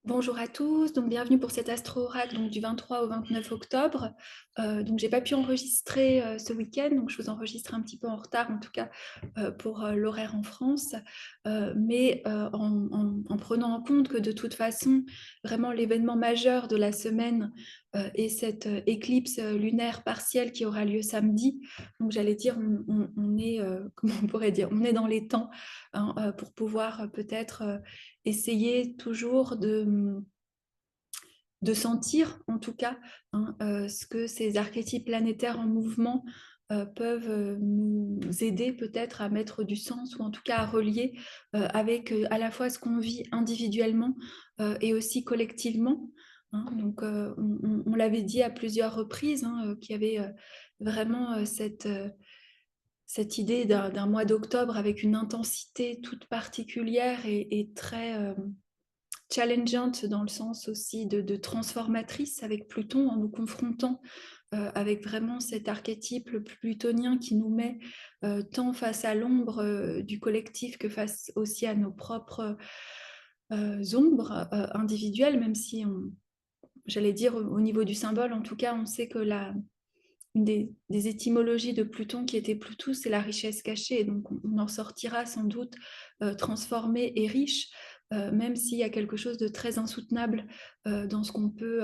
Bonjour à tous, donc bienvenue pour cet astro-oracle donc du 23 au 29 octobre. Donc j'ai pas pu enregistrer ce week-end, donc je vous enregistre un petit peu en retard en tout cas pour l'horaire en France, mais en prenant en compte que de toute façon vraiment l'événement majeur de la semaine est cette éclipse lunaire partielle qui aura lieu samedi. Donc j'allais dire on est comment on pourrait dire, on est dans les temps hein, pour pouvoir peut-être essayer toujours de sentir, en tout cas, hein, ce que ces archétypes planétaires en mouvement peuvent nous aider peut-être à mettre du sens ou en tout cas à relier avec à la fois ce qu'on vit individuellement et aussi collectivement. Hein. Donc, on l'avait dit à plusieurs reprises, hein, qu'il y avait vraiment cette idée d'un mois d'octobre avec une intensité toute particulière et très challengeante dans le sens aussi de transformatrice avec Pluton en nous confrontant avec vraiment cet archétype plutonien qui nous met tant face à l'ombre du collectif que face aussi à nos propres ombres individuelles, même si j'allais dire au niveau du symbole, en tout cas, on sait que une des étymologies de Pluton qui était Plutus, c'est la richesse cachée. Donc on en sortira sans doute transformé et riche, même s'il y a quelque chose de très insoutenable dans ce qu'on peut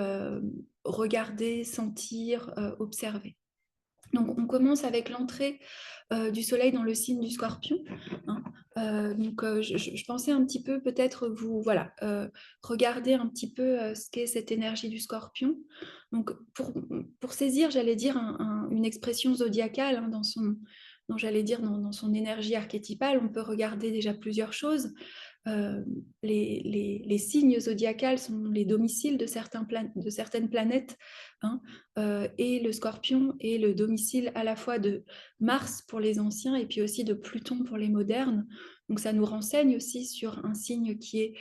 regarder, sentir, observer. Donc on commence avec l'entrée du soleil dans le signe du Scorpion. Hein. Donc je pensais un petit peu peut-être vous voilà regarder un petit peu ce qu'est cette énergie du Scorpion. Donc pour saisir, j'allais dire une expression zodiacale hein, j'allais dire dans son énergie archétypale, on peut regarder déjà plusieurs choses. Euh, les signes zodiacales sont les domiciles de certaines planètes, hein, et le Scorpion est le domicile à la fois de Mars pour les anciens et puis aussi de Pluton pour les modernes. Donc ça nous renseigne aussi sur un signe qui est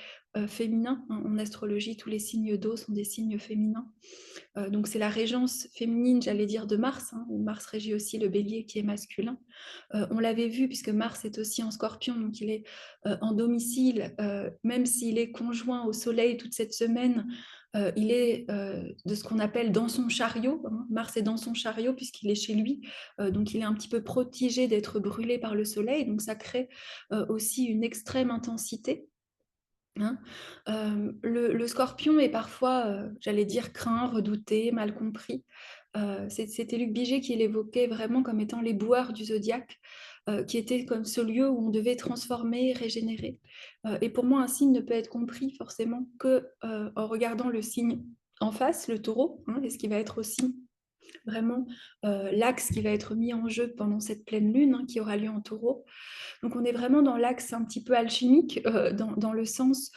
féminin. En astrologie, tous les signes d'eau sont des signes féminins. Donc c'est la régence féminine, j'allais dire, de Mars. Hein. Mars régit aussi le bélier qui est masculin. On l'avait vu puisque Mars est aussi en Scorpion, donc il est en domicile, même s'il est conjoint au Soleil toute cette semaine. Il est de ce qu'on appelle dans son chariot. Hein. Mars est dans son chariot puisqu'il est chez lui, donc il est un petit peu protégé d'être brûlé par le Soleil. Donc ça crée aussi une extrême intensité. Hein. Le Scorpion est parfois, j'allais dire, craint, redouté, mal compris. C'était Luc Biget qui l'évoquait vraiment comme étant l'éboueur du zodiaque, qui était comme ce lieu où on devait transformer, régénérer. Et pour moi, un signe ne peut être compris forcément que en regardant le signe en face, le taureau, hein, et ce qui va être aussi vraiment l'axe qui va être mis en jeu pendant cette pleine lune hein, qui aura lieu en taureau. Donc on est vraiment dans l'axe un petit peu alchimique, dans le sens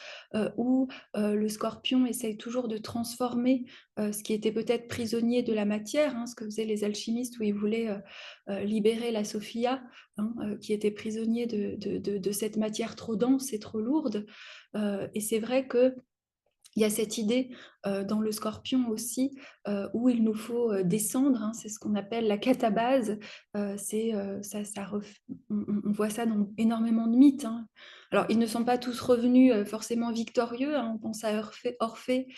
où le scorpion essaye toujours de transformer ce qui était peut-être prisonnier de la matière, hein, ce que faisaient les alchimistes où ils voulaient libérer la Sophia, hein, qui était prisonnier de cette matière trop dense et trop lourde. Et c'est vrai que il y a cette idée dans le scorpion aussi où il nous faut descendre, hein, c'est ce qu'on appelle la catabase. On voit ça dans énormément de mythes. Hein. Alors, ils ne sont pas tous revenus forcément victorieux. Hein. On pense à Orphée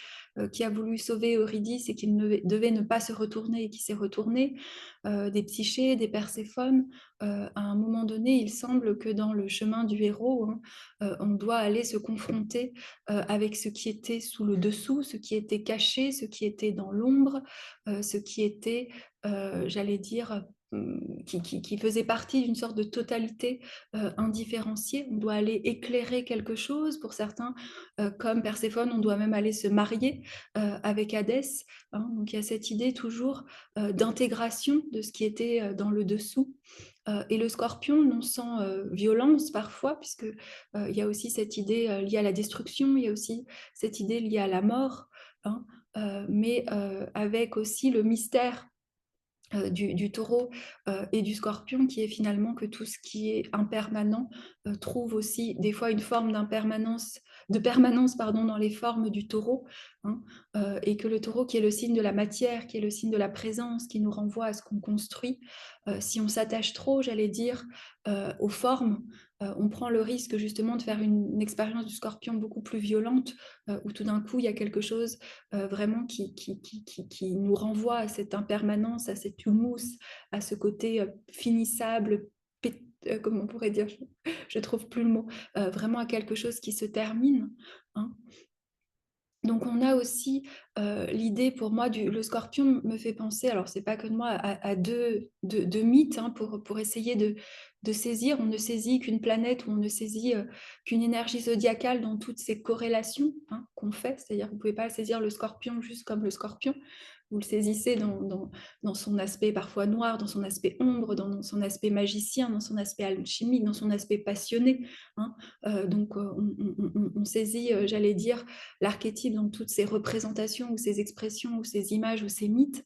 qui a voulu sauver Eurydice et qui devait ne pas se retourner et qui s'est retourné. Des Psyché, des Perséphone. À un moment donné, il semble que dans le chemin du héros, hein, on doit aller se confronter avec ce qui était sous le dessous, ce qui était caché, ce qui était dans l'ombre, ce qui était, j'allais dire, qui faisait partie d'une sorte de totalité indifférenciée. On doit aller éclairer quelque chose. Pour certains, comme Perséphone, on doit même aller se marier avec Hadès. Hein. Donc il y a cette idée toujours d'intégration de ce qui était dans le dessous. Et le scorpion, non sans violence parfois, puisque il y a aussi cette idée liée à la destruction, il y a aussi cette idée liée à la mort, hein, mais avec aussi le mystère du taureau et du scorpion, qui est finalement que tout ce qui est impermanent trouve aussi des fois une forme de permanence pardon, dans les formes du taureau, hein, et que le taureau qui est le signe de la matière, qui est le signe de la présence, qui nous renvoie à ce qu'on construit, si on s'attache trop, j'allais dire, aux formes, on prend le risque justement de faire une expérience du scorpion beaucoup plus violente, où tout d'un coup, il y a quelque chose vraiment qui nous renvoie à cette impermanence, à cette humus, à ce côté finissable, comment on pourrait dire, je trouve plus le mot, vraiment à quelque chose qui se termine, hein. Donc on a aussi l'idée pour moi, le scorpion me fait penser, alors c'est pas que de moi, à deux mythes, hein, pour essayer de saisir. On ne saisit qu'une planète, ou on ne saisit qu'une énergie zodiacale dans toutes ces corrélations, hein, qu'on fait. C'est-à-dire que vous ne pouvez pas saisir le scorpion juste comme le scorpion. Vous le saisissez dans son aspect parfois noir, dans son aspect ombre, dans son aspect magicien, dans son aspect alchimique, dans son aspect passionné, hein. Donc on saisit, j'allais dire, l'archétype dans toutes ses représentations, ou ses expressions, ou ses images, ou ses mythes,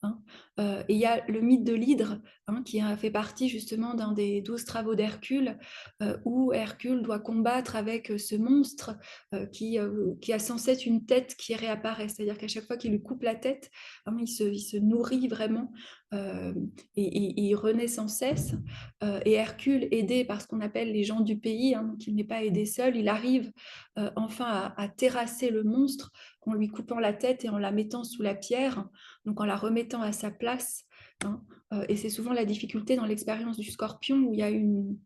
hein. Et il y a le mythe de l'hydre, hein, qui a fait partie justement d'un des 12 travaux d'Hercule, où Hercule doit combattre avec ce monstre qui a sans cesse une tête qui réapparaît. C'est-à-dire qu'à chaque fois qu'il lui coupe la tête, hein, il se nourrit vraiment, euh, et il renaît sans cesse. Et Hercule, aidé par ce qu'on appelle les gens du pays, hein, donc il n'est pas aidé seul, il arrive enfin à terrasser le monstre en lui coupant la tête et en la mettant sous la pierre, donc en la remettant à sa place, hein. Et c'est souvent la difficulté dans l'expérience du scorpion, où il y a une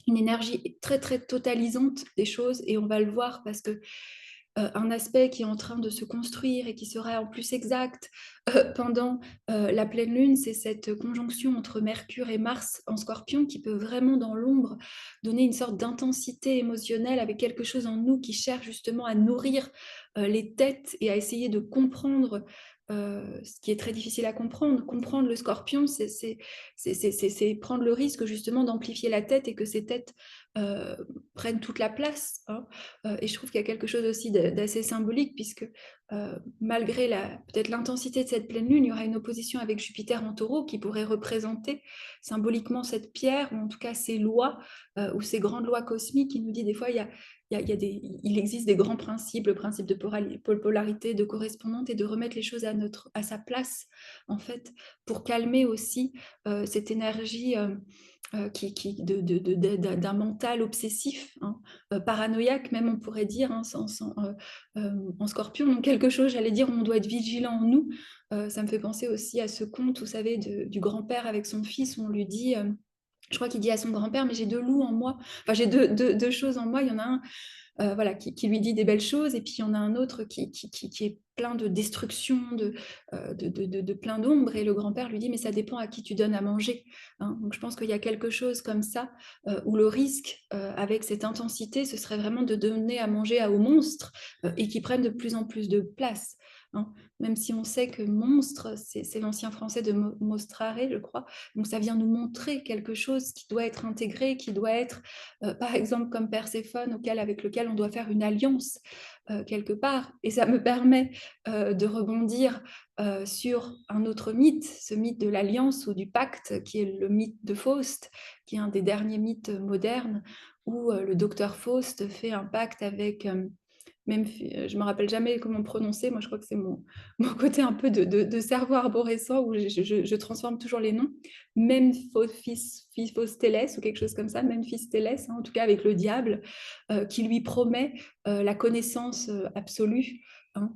énergie très très totalisante des choses, et on va le voir parce que un aspect qui est en train de se construire et qui sera en plus exact pendant la pleine lune, c'est cette conjonction entre Mercure et Mars en Scorpion, qui peut vraiment dans l'ombre donner une sorte d'intensité émotionnelle, avec quelque chose en nous qui cherche justement à nourrir les têtes et à essayer de comprendre ce qui est très difficile à comprendre. Comprendre le Scorpion, c'est prendre le risque justement d'amplifier la tête, et que ces têtes euh, prennent toute la place, hein. Et je trouve qu'il y a quelque chose aussi d'assez symbolique, puisque malgré peut-être l'intensité de cette pleine lune, il y aura une opposition avec Jupiter en Taureau, qui pourrait représenter symboliquement cette pierre, ou en tout cas ces lois, ou ces grandes lois cosmiques, qui nous dit des fois il existe des grands principes, le principe de polarité, de correspondante, et de remettre les choses à sa place, en fait, pour calmer aussi cette énergie d'un mental obsessif, hein, paranoïaque même, on pourrait dire, hein, en Scorpion. Donc quelque chose, j'allais dire, où on doit être vigilant en nous. Ça me fait penser aussi à ce conte, vous savez, du grand-père avec son fils, où on lui dit... je crois qu'il dit à son grand-père, mais j'ai deux loups en moi. Enfin, j'ai deux choses en moi. Il y en a un voilà, qui lui dit des belles choses, et puis il y en a un autre qui est plein de destruction, de plein d'ombre, et le grand-père lui dit, mais ça dépend à qui tu donnes à manger, hein. Donc je pense qu'il y a quelque chose comme ça, où le risque, avec cette intensité, ce serait vraiment de donner à manger aux monstres, et qui prennent de plus en plus de place, hein. Même si on sait que monstre, c'est l'ancien français de mostrare, je crois. Donc ça vient nous montrer quelque chose qui doit être intégré, qui doit être par exemple comme Perséphone, avec lequel on doit faire une alliance quelque part. Et ça me permet de rebondir sur un autre mythe, ce mythe de l'alliance ou du pacte, qui est le mythe de Faust, qui est un des derniers mythes modernes, où le docteur Faust fait un pacte avec... même, je ne me rappelle jamais comment prononcer, moi je crois que c'est mon côté un peu de cerveau arborescent, où je transforme toujours les noms. Mephistopheles ou quelque chose comme ça, Mephistopheles, hein, en tout cas avec le diable, qui lui promet la connaissance absolue, hein.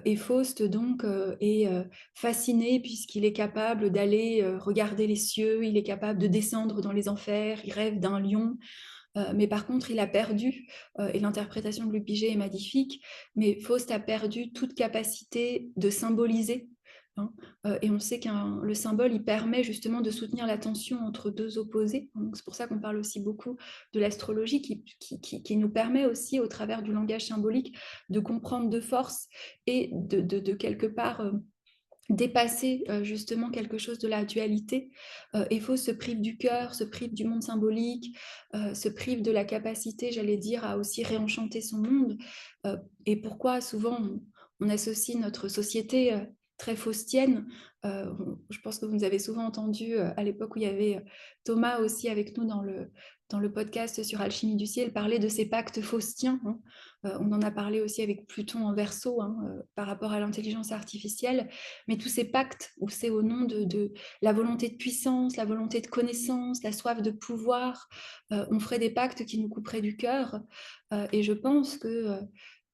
Et Faust donc est fasciné, puisqu'il est capable d'aller regarder les cieux, il est capable de descendre dans les enfers, il rêve d'un lion. Mais par contre, il a perdu, et l'interprétation de Luc Biget est magnifique, mais Faust a perdu toute capacité de symboliser, hein. Et on sait que le symbole, il permet justement de soutenir la tension entre deux opposés. Donc c'est pour ça qu'on parle aussi beaucoup de l'astrologie, qui nous permet aussi, au travers du langage symbolique, de comprendre de force, et de quelque part... dépasser justement quelque chose de la dualité. Et Faux se prive du cœur, se prive du monde symbolique, se prive de la capacité, j'allais dire, à aussi réenchanter son monde. Et pourquoi souvent on associe notre société très faustienne. Je pense que vous nous avez souvent entendu à l'époque où il y avait Thomas aussi avec nous dans le podcast sur Alchimie du ciel, parler de ces pactes faustiens. Hein. On en a parlé aussi avec Pluton en Verseau, hein, par rapport à l'intelligence artificielle. Mais tous ces pactes où c'est au nom de la volonté de puissance, la volonté de connaissance, la soif de pouvoir, on ferait des pactes qui nous couperaient du cœur. Et je pense que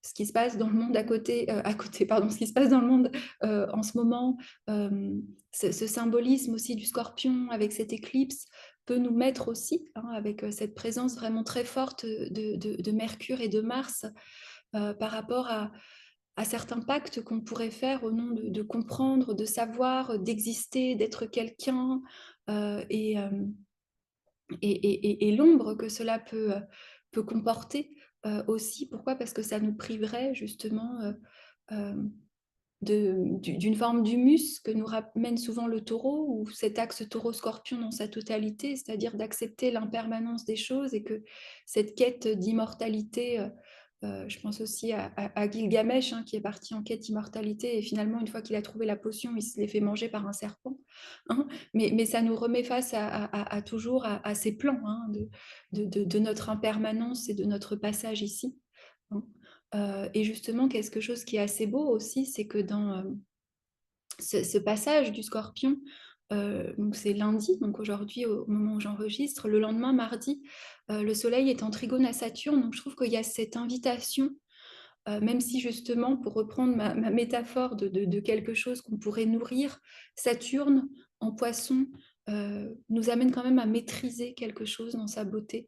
ce qui se passe dans le monde pardon, ce qui se passe dans le monde en ce moment, ce symbolisme aussi du scorpion avec cette éclipse peut nous mettre aussi, hein, avec cette présence vraiment très forte de Mercure et de Mars par rapport à certains pactes qu'on pourrait faire au nom de comprendre, de savoir, d'exister, d'être quelqu'un, euh, et, euh, et l'ombre que cela peut comporter aussi. Pourquoi? Parce que ça nous priverait justement euh, d'une forme d'humus que nous ramène souvent le taureau, ou cet axe taureau-scorpion dans sa totalité, c'est-à-dire d'accepter l'impermanence des choses et que cette quête d'immortalité, je pense aussi à Gilgamesh, hein, qui est parti en quête d'immortalité et finalement, une fois qu'il a trouvé la potion, il se l'est fait manger par un serpent. Hein. Mais ça nous remet face toujours à ces plans, hein, de notre impermanence et de notre passage ici. Hein. Et justement, quelque chose qui est assez beau aussi, c'est que dans ce passage du scorpion, donc c'est lundi, donc aujourd'hui au moment où j'enregistre, le lendemain, mardi, le soleil est en trigone à Saturne, donc je trouve qu'il y a cette invitation, même si justement, pour reprendre ma métaphore de quelque chose qu'on pourrait nourrir, Saturne en poisson nous amène quand même à maîtriser quelque chose dans sa beauté.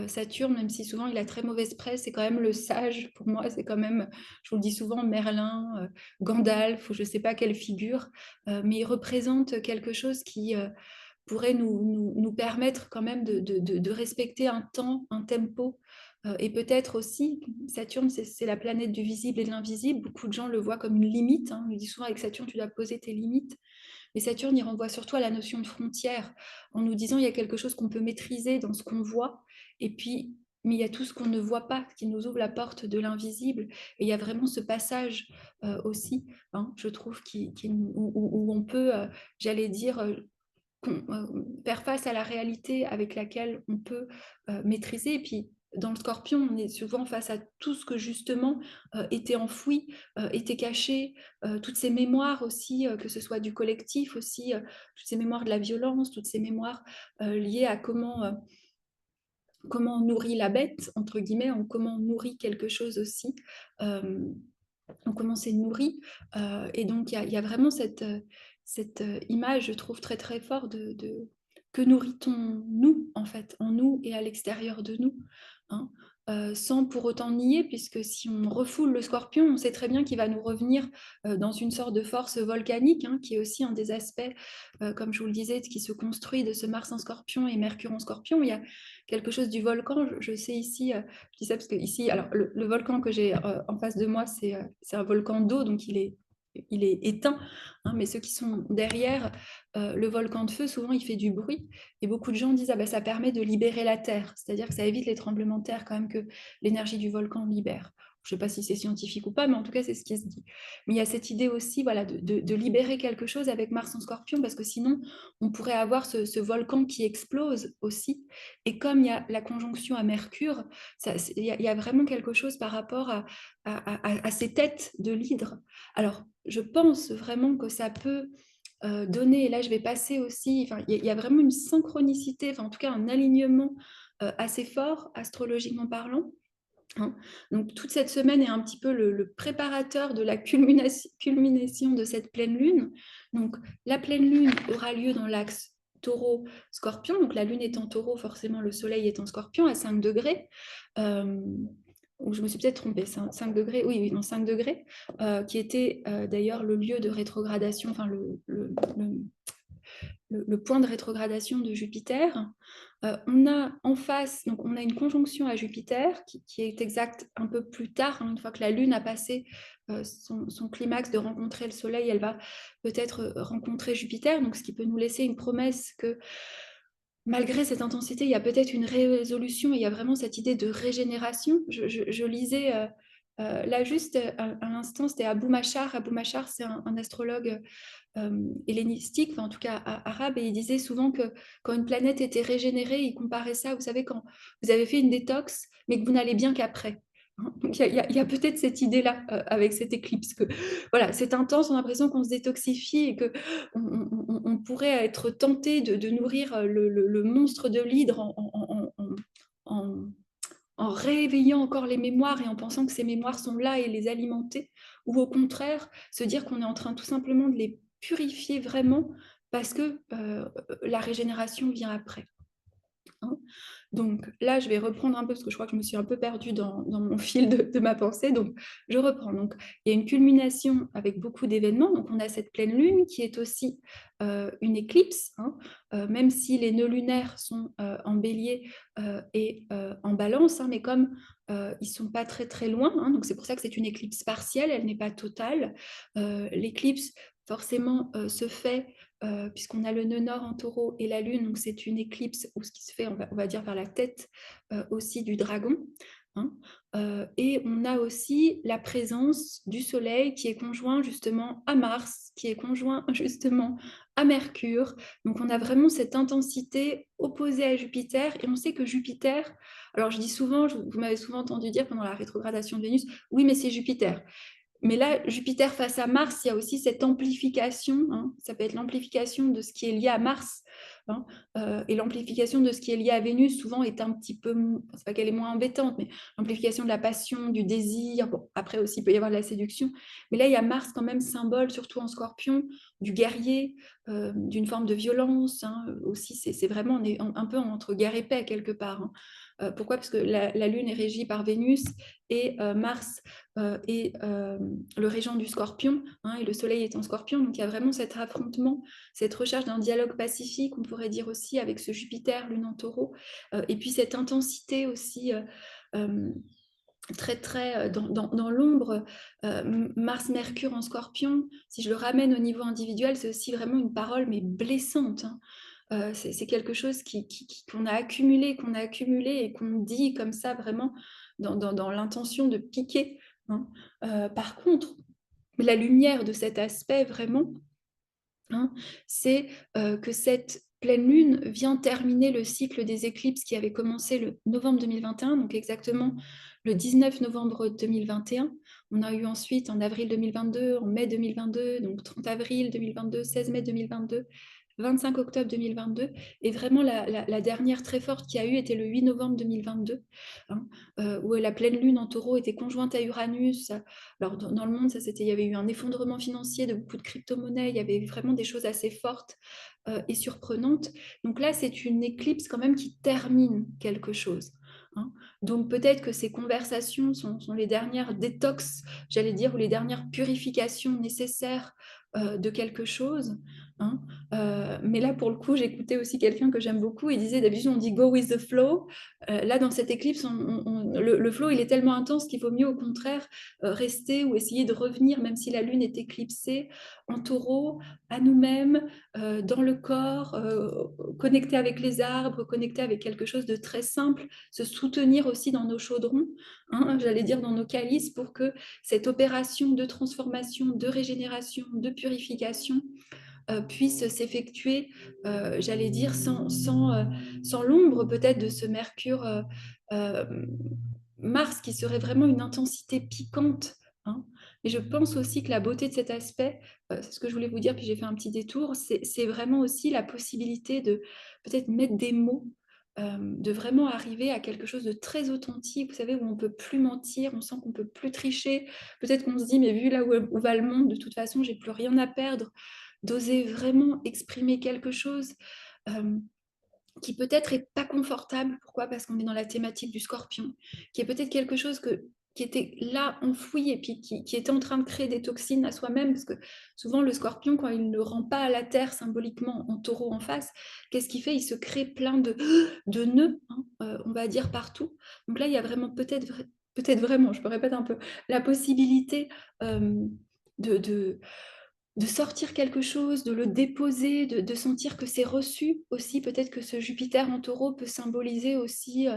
Saturne, même si souvent il a très mauvaise presse, c'est quand même le sage. Pour moi, c'est quand même, je vous le dis souvent, Merlin, Gandalf, ou je ne sais pas quelle figure, mais il représente quelque chose qui pourrait nous permettre quand même de respecter un temps, un tempo. Et peut-être aussi, Saturne, c'est la planète du visible et de l'invisible. Beaucoup de gens le voient comme une limite. Hein. On nous dit souvent avec Saturne, tu dois poser tes limites. Mais Saturne, il renvoie surtout à la notion de frontière, en nous disant il y a quelque chose qu'on peut maîtriser dans ce qu'on voit, et puis, mais il y a tout ce qu'on ne voit pas, qui nous ouvre la porte de l'invisible. Et il y a vraiment ce passage aussi, hein, je trouve, où on peut, j'allais dire, faire face à la réalité avec laquelle on peut maîtriser. Et puis, dans le scorpion, on est souvent face à tout ce que justement était enfoui, était caché, toutes ces mémoires aussi, que ce soit du collectif aussi, toutes ces mémoires de la violence, toutes ces mémoires liées à comment on nourrit la bête, entre guillemets, comment on nourrit quelque chose aussi. Euh, comment c'est nourri. Et donc, il y a vraiment cette image, je trouve, très, très fort que nourrit-on-nous, en fait, en nous et à l'extérieur de nous, hein, sans pour autant nier, puisque si on refoule le scorpion, on sait très bien qu'il va nous revenir dans une sorte de force volcanique, hein, qui est aussi un des aspects, comme je vous le disais, qui se construit de ce Mars en scorpion et Mercure en scorpion. Il y a quelque chose du volcan, je sais ici, je dis ça parce que ici, alors le volcan que j'ai en face de moi, c'est un volcan d'eau, donc il est éteint, hein, mais ceux qui sont derrière le volcan de feu, souvent il fait du bruit, et beaucoup de gens disent ah ben, ça permet de libérer la terre, c'est-à-dire que ça évite les tremblements de terre quand même que l'énergie du volcan libère. Je ne sais pas si c'est scientifique ou pas, mais en tout cas c'est ce qui se dit. Mais il y a cette idée aussi, voilà, de libérer quelque chose avec Mars en Scorpion, parce que sinon on pourrait avoir ce volcan qui explose aussi. Et comme il y a la conjonction à Mercure, il y a vraiment quelque chose par rapport à ces têtes de l'hydre. Alors, je pense vraiment que ça peut donner, et là je vais passer aussi, enfin, il y a vraiment une synchronicité, enfin, en tout cas un alignement assez fort, astrologiquement parlant. Hein. Donc toute cette semaine est un petit peu le préparateur de la culmination de cette pleine lune. Donc la pleine lune aura lieu dans l'axe taureau-scorpion. Donc la lune est en taureau, forcément le soleil est en scorpion à 5 degrés. Euh, ou je me suis peut-être trompée, 5 degrés, oui, non, 5 degrés, qui était d'ailleurs le lieu de rétrogradation, enfin le point de rétrogradation de Jupiter. On a en face, donc on a une conjonction à Jupiter qui est exacte un peu plus tard, hein, une fois que la Lune a passé son climax de rencontrer le Soleil, elle va peut-être rencontrer Jupiter, donc ce qui peut nous laisser une promesse que malgré cette intensité, il y a peut-être une résolution, et il y a vraiment cette idée de régénération. Je lisais Là, juste à l'instant, c'était Abou Machar. Abou Machar, c'est un astrologue hellénistique, enfin, en tout cas arabe, et il disait souvent que quand une planète était régénérée, il comparait ça, vous savez, quand vous avez fait une détox, mais que vous n'allez bien qu'après. Donc il y a peut-être cette idée-là avec cette éclipse, que voilà, c'est intense, on a l'impression qu'on se détoxifie et que on pourrait être tenté de nourrir le monstre de l'hydre en, en réveillant encore les mémoires et en pensant que ces mémoires sont là et les alimenter, ou au contraire, se dire qu'on est en train tout simplement de les purifier vraiment parce que la régénération vient après. Hein. Donc là, je vais reprendre un peu, parce que je crois que je me suis un peu perdue dans mon fil de ma pensée. Donc, je reprends. Donc, il y a une culmination avec beaucoup d'événements. Donc, on a cette pleine lune qui est aussi une éclipse, hein, même si les nœuds lunaires sont en bélier et en balance, hein, mais comme ils ne sont pas très très loin, hein, donc c'est pour ça que c'est une éclipse partielle, elle n'est pas totale. L'éclipse, forcément, se fait puisqu'on a le nœud nord en taureau et la lune, donc c'est une éclipse où ce qui se fait, on va dire, vers la tête aussi du dragon. Hein. Et on a aussi la présence du soleil qui est conjoint justement à Mars, qui est conjoint justement à Mercure. Donc on a vraiment cette intensité opposée à Jupiter, et on sait que Jupiter, alors je dis souvent, vous m'avez souvent entendu dire pendant la rétrogradation de Vénus, oui mais c'est Jupiter. Mais là, Jupiter face à Mars, il y a aussi cette amplification, hein, ça peut être l'amplification de ce qui est lié à Mars, hein, et l'amplification de ce qui est lié à Vénus, souvent est un petit peu, c'est pas qu'elle est moins embêtante, mais l'amplification de la passion, du désir, bon, après aussi il peut y avoir de la séduction, mais là il y a Mars quand même symbole, surtout en Scorpion, du guerrier, d'une forme de violence, hein, aussi c'est vraiment, on est un peu entre guerre et paix quelque part. Hein. Pourquoi? Parce que la Lune est régie par Vénus et Mars et le régent du Scorpion, hein, et le Soleil est en Scorpion, donc il y a vraiment cet affrontement, cette recherche d'un dialogue pacifique, on pourrait dire aussi, avec ce Jupiter, Lune en Taureau, et puis cette intensité aussi très très dans l'ombre, Mars-Mercure en Scorpion, si je le ramène au niveau individuel, c'est aussi vraiment une parole mais blessante. Hein. C'est quelque chose qu'on a accumulé et qu'on dit comme ça vraiment dans l'intention de piquer. Hein. Par contre, la lumière de cet aspect vraiment, hein, c'est que cette pleine lune vient terminer le cycle des éclipses qui avait commencé le novembre 2021, donc exactement le 19 novembre 2021. On a eu ensuite en avril 2022, en mai 2022, donc 30 avril 2022, 16 mai 2022, 25 octobre 2022, et vraiment la dernière très forte qu'il y a eu était le 8 novembre 2022, hein, où la pleine lune en taureau était conjointe à Uranus. Alors dans le monde, il y avait eu un effondrement financier de beaucoup de crypto-monnaies, il y avait vraiment des choses assez fortes et surprenantes. Donc là, c'est une éclipse quand même qui termine quelque chose. Hein. Donc peut-être que ces conversations sont les dernières détox, j'allais dire, ou les dernières purifications nécessaires de quelque chose. Hein. Mais là, pour le coup, j'écoutais aussi quelqu'un que j'aime beaucoup, il disait, d'habitude, on dit go with the flow. Là, dans cette éclipse, le flow, il est tellement intense qu'il vaut mieux, au contraire, rester ou essayer de revenir, même si la lune est éclipsée, en taureau, à nous-mêmes, dans le corps, connecté avec les arbres, connecté avec quelque chose de très simple, se soutenir aussi dans nos chaudrons, hein, j'allais dire dans nos calices, pour que cette opération de transformation, de régénération, de purification puisse s'effectuer, j'allais dire, sans l'ombre peut-être de ce Mercure euh, Mars, qui serait vraiment une intensité piquante. Hein. Et je pense aussi que la beauté de cet aspect, c'est ce que je voulais vous dire, puis j'ai fait un petit détour, c'est vraiment aussi la possibilité de peut-être mettre des mots, de vraiment arriver à quelque chose de très authentique, vous savez, où on ne peut plus mentir, on sent qu'on ne peut plus tricher. Peut-être qu'on se dit, mais vu là où va le monde, de toute façon, j'ai plus rien à perdre, d'oser vraiment exprimer quelque chose euh, qui peut-être est pas confortable. Pourquoi? Parce qu'on est dans la thématique du scorpion, qui est peut-être quelque chose qui était là enfoui et puis qui était en train de créer des toxines à soi-même, parce que souvent le scorpion, quand il ne rend pas à la terre symboliquement en taureau en face, qu'est-ce qu'il fait? Il se crée plein de nœuds, hein, on va dire partout. Donc là, il y a vraiment peut-être vraiment, je me répète un peu, la possibilité de de sortir quelque chose, de le déposer, de sentir que c'est reçu aussi. Peut-être que ce Jupiter en taureau peut symboliser aussi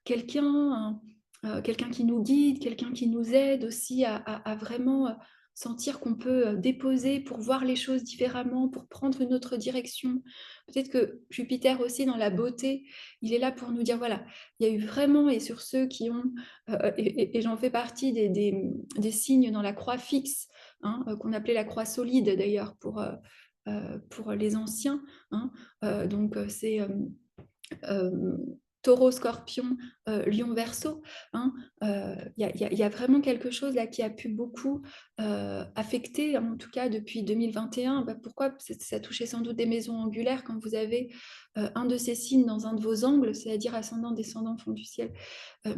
quelqu'un, quelqu'un qui nous guide, quelqu'un qui nous aide aussi à vraiment, sentir qu'on peut, déposer pour voir les choses différemment, pour prendre une autre direction. Peut-être que Jupiter aussi dans la beauté, il est là pour nous dire: «Voilà, il y a eu vraiment» et sur ceux qui ont, et j'en fais partie des signes dans la croix fixe, hein, qu'on appelait la croix solide d'ailleurs pour les anciens, hein. Donc c'est, hem, Taureau, Scorpion, Lion, Verseau, hein. Il y a vraiment quelque chose là qui a pu beaucoup, affecter, en tout cas depuis 2021. Bah, pourquoi? Parce que ça touchait sans doute des maisons angulaires quand vous avez, un de ces signes dans un de vos angles, c'est-à-dire ascendant, descendant, fond du ciel,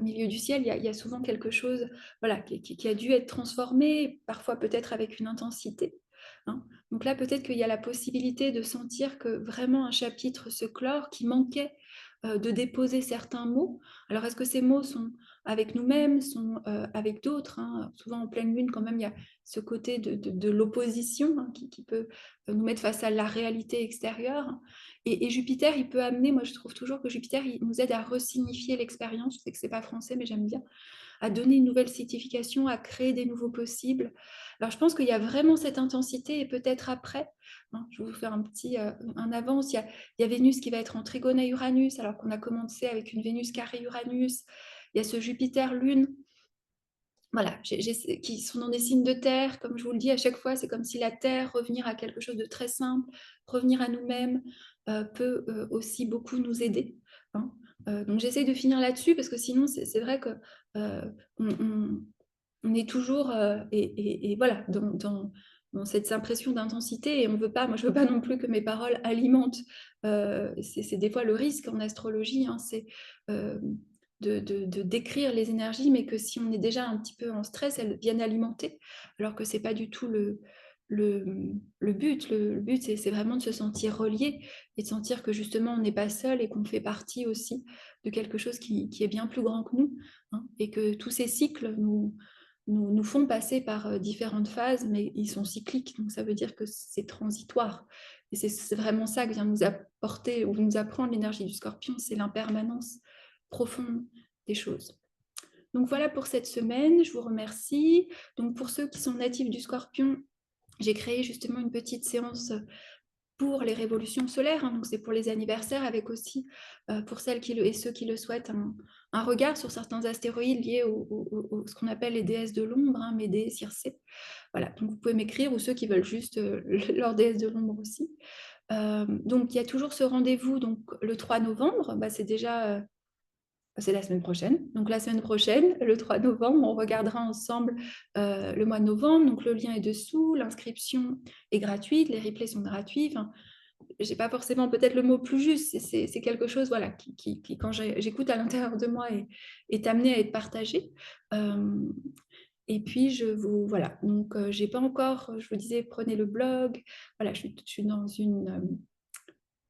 milieu du ciel. Il y a souvent quelque chose, voilà, qui a dû être transformé, parfois peut-être avec une intensité, hein. Donc là, peut-être qu'il y a la possibilité de sentir que vraiment un chapitre se clore, qui manquait, de déposer certains mots. Alors est-ce que ces mots sont avec nous-mêmes, sont, avec d'autres, hein? Souvent en pleine lune quand même, il y a ce côté de l'opposition, hein, qui peut, nous mettre face à la réalité extérieure, et Jupiter, il peut amener, moi je trouve toujours que Jupiter, il nous aide à resignifier l'expérience. Je sais que c'est pas français, mais j'aime bien, à donner une nouvelle signification, à créer des nouveaux possibles. Alors je pense qu'il y a vraiment cette intensité, et peut-être après, hein, je vais vous faire un petit un avance, il y a Vénus qui va être en trigone à Uranus, alors qu'on a commencé avec une Vénus carré Uranus. Il y a ce Jupiter Lune, voilà, qui sont dans des signes de terre, comme je vous le dis à chaque fois, c'est comme si la terre, revenir à quelque chose de très simple, revenir à nous-mêmes, peut aussi beaucoup nous aider, hein. Donc j'essaie de finir là-dessus parce que sinon c'est vrai que on, on- on est toujours et voilà dans cette impression d'intensité, et on veut pas, moi je veux pas non plus que mes paroles alimentent. C'est des fois le risque en astrologie, hein, c'est euh, de décrire les énergies, mais que si on est déjà un petit peu en stress, elles viennent alimenter, alors que c'est pas du tout le, le but. Le but, c'est vraiment de se sentir relié et de sentir que justement on n'est pas seul et qu'on fait partie aussi de quelque chose qui est bien plus grand que nous, hein, et que tous ces cycles nous font passer par différentes phases, mais ils sont cycliques, donc ça veut dire que c'est transitoire. Et c'est vraiment ça que vient nous apporter ou nous apprendre l'énergie du Scorpion, c'est l'impermanence profonde des choses. Donc voilà pour cette semaine, je vous remercie. Donc pour ceux qui sont natifs du Scorpion, j'ai créé justement une petite séance pour les révolutions solaires, hein, donc c'est pour les anniversaires, avec aussi, pour celles et ceux qui le souhaitent, un regard sur certains astéroïdes liés ce qu'on appelle les déesses de l'ombre, hein, Médée, Circé. Voilà, donc vous pouvez m'écrire, ou ceux qui veulent juste leur déesse de l'ombre aussi. Donc il y a toujours ce rendez-vous, donc le 3 novembre, bah, c'est déjà c'est la semaine prochaine. Donc la semaine prochaine, le 3 novembre, on regardera ensemble le mois de novembre. Donc le lien est dessous, l'inscription est gratuite, les replays sont gratuits. Enfin, j'ai pas forcément peut-être le mot plus juste, c'est quelque chose, voilà, qui quand j'écoute à l'intérieur de moi, est amené à être partagé. Euh, et puis voilà, donc j'ai pas encore, je vous disais, prenez le blog. Voilà, je suis dans une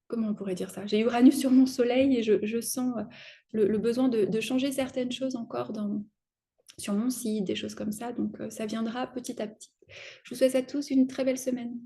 comment on pourrait dire ça? J'ai Uranus sur mon soleil, et je sens le besoin de changer certaines choses encore sur mon site, des choses comme ça. Donc ça viendra petit à petit. Je vous souhaite à tous une très belle semaine.